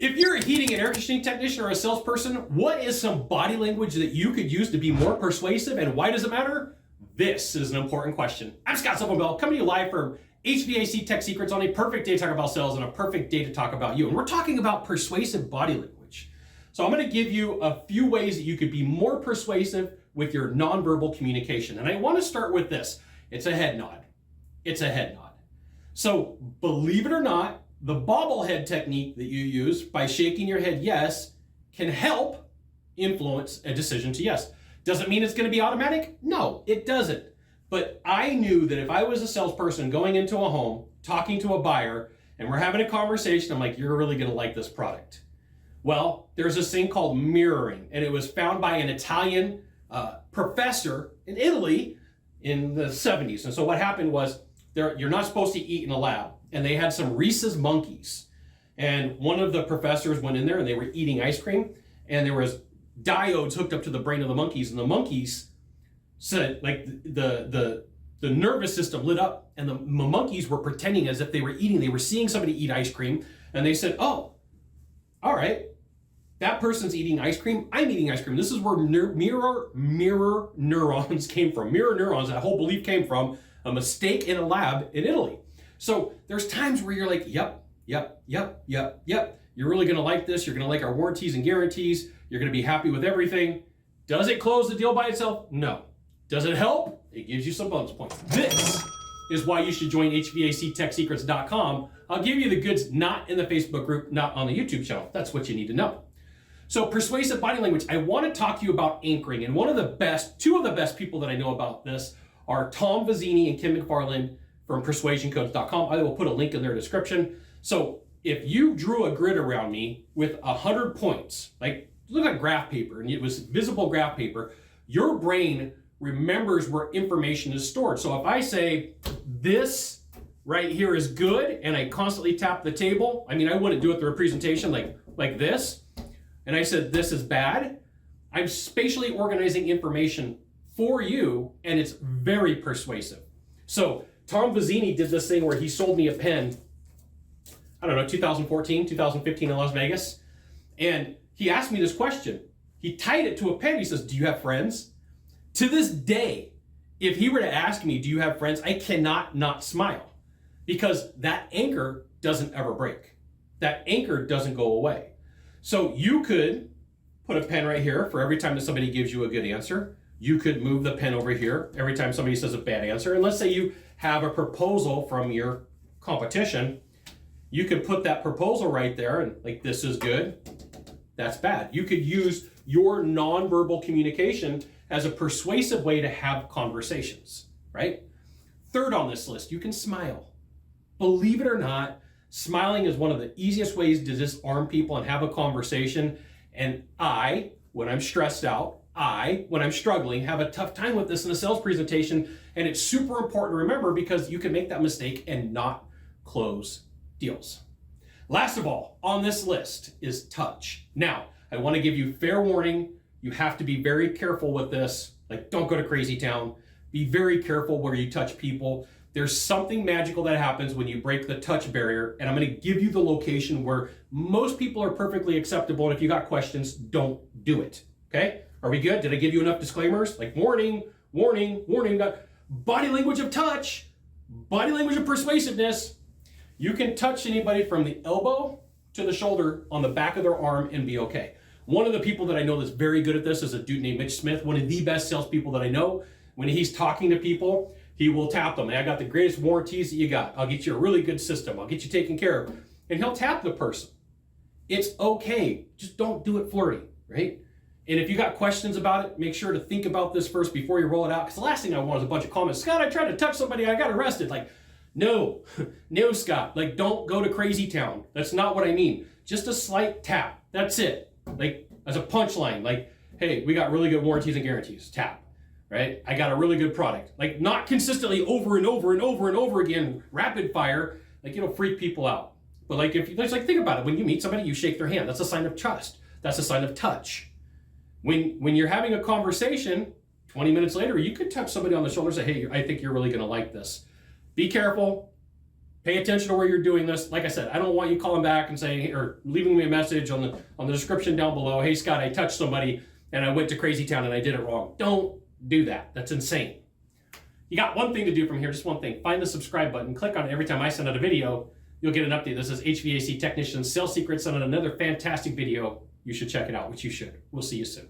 If you're a heating and air conditioning technician or a salesperson, what is some body language that you could use to be more persuasive, and why does it matter? This is an important question. I'm Scott Sylvan coming to you live from HVAC Tech Secrets on a perfect day to talk about sales and a perfect day to talk about you. And we're talking about persuasive body language. So I'm going to give you a few ways that you could be more persuasive with your nonverbal communication. And I want to start with this. It's a head nod. It's a head nod. So believe it or not, the bobblehead technique that you use by shaking your head yes can help influence a decision to yes. Does it mean it's going to be automatic? No, it doesn't. But I knew that if I was a salesperson going into a home, talking to a buyer, and we're having a conversation, I'm like, you're really going to like this product. Well, there's this thing called mirroring, and it was found by an Italian professor in Italy in the 70s. And so what happened was, you're not supposed to eat in a lab. And they had some Reese's monkeys. And one of the professors went in there and they were eating ice cream. And there was diodes hooked up to the brain of the monkeys. And the monkeys said, like, the nervous system lit up. And the monkeys were pretending as if they were eating. They were seeing somebody eat ice cream. And they said, oh, all right. That person's eating ice cream. I'm eating ice cream. This is where mirror neurons came from. Mirror neurons, that whole belief came from a mistake in a lab in Italy. So there's times where you're like, yep. You're really going to like this. You're going to like our warranties and guarantees. You're going to be happy with everything. Does it close the deal by itself? No. Does it help? It gives you some bonus points. This is why you should join HVACTechSecrets.com. I'll give you the goods not in the Facebook group, not on the YouTube channel. That's what you need to know. So persuasive body language, I want to talk to you about anchoring. And two of the best people that I know about this are Tom Vizzini and Kim McFarland from persuasioncodes.com. I will put a link in their description. So if you drew a grid around me with 100 points, like look at graph paper, and it was visible graph paper, your brain remembers where information is stored. So if I say this right here is good, and I constantly tap the table, I mean, I wouldn't do it through a presentation like this, and I said this is bad, I'm spatially organizing information for you, and it's very persuasive. So Tom Vizzini did this thing where he sold me a pen, I don't know, 2014, 2015 in Las Vegas. And he asked me this question. He tied it to a pen. He says, do you have friends? To this day, if he were to ask me, do you have friends? I cannot not smile, because that anchor doesn't ever break. That anchor doesn't go away. So you could put a pen right here for every time that somebody gives you a good answer. You could move the pen over here every time somebody says a bad answer. And let's say you have a proposal from your competition. You could put that proposal right there and like, this is good, that's bad. You could use your nonverbal communication as a persuasive way to have conversations, right? Third on this list, you can smile. Believe it or not, smiling is one of the easiest ways to disarm people and have a conversation. And when I'm stressed out, when I'm struggling, have a tough time with this in a sales presentation, and it's super important to remember because you can make that mistake and not close deals. Last of all, on this list is touch. Now, I want to give you fair warning. You have to be very careful with this. Like, don't go to crazy town. Be very careful where you touch people. There's something magical that happens when you break the touch barrier, and I'm going to give you the location where most people are perfectly acceptable, and if you got questions, don't do it, okay? Are we good? Did I give you enough disclaimers? Like warning. Body language of touch, body language of persuasiveness. You can touch anybody from the elbow to the shoulder on the back of their arm and be okay. One of the people that I know that's very good at this is a dude named Mitch Smith, one of the best salespeople that I know. When he's talking to people, he will tap them. Hey, I got the greatest warranties that you got. I'll get you a really good system. I'll get you taken care of. And he'll tap the person. It's okay. Just don't do it flirty, right? And if you got questions about it, make sure to think about this first before you roll it out. Because the last thing I want is a bunch of comments. Scott, I tried to touch somebody, I got arrested. Like, no, Scott. Like, don't go to crazy town. That's not what I mean. Just a slight tap. That's it. Like, as a punchline. Like, hey, we got really good warranties and guarantees. Tap, right? I got a really good product. Like, not consistently over and over again, rapid fire. Like, it'll freak people out. But like, think about it. When you meet somebody, you shake their hand. That's a sign of trust. That's a sign of touch. When you're having a conversation, 20 minutes later, you could tap somebody on the shoulder and say, hey, I think you're really going to like this. Be careful. Pay attention to where you're doing this. Like I said, I don't want you calling back and saying, or leaving me a message on the description down below. Hey, Scott, I touched somebody and I went to Crazy Town and I did it wrong. Don't do that. That's insane. You got one thing to do from here, just one thing. Find the subscribe button, click on it every time I send out a video. You'll get an update. This is HVAC Technician Sales Secrets, sent out another fantastic video. You should check it out, which you should. We'll see you soon.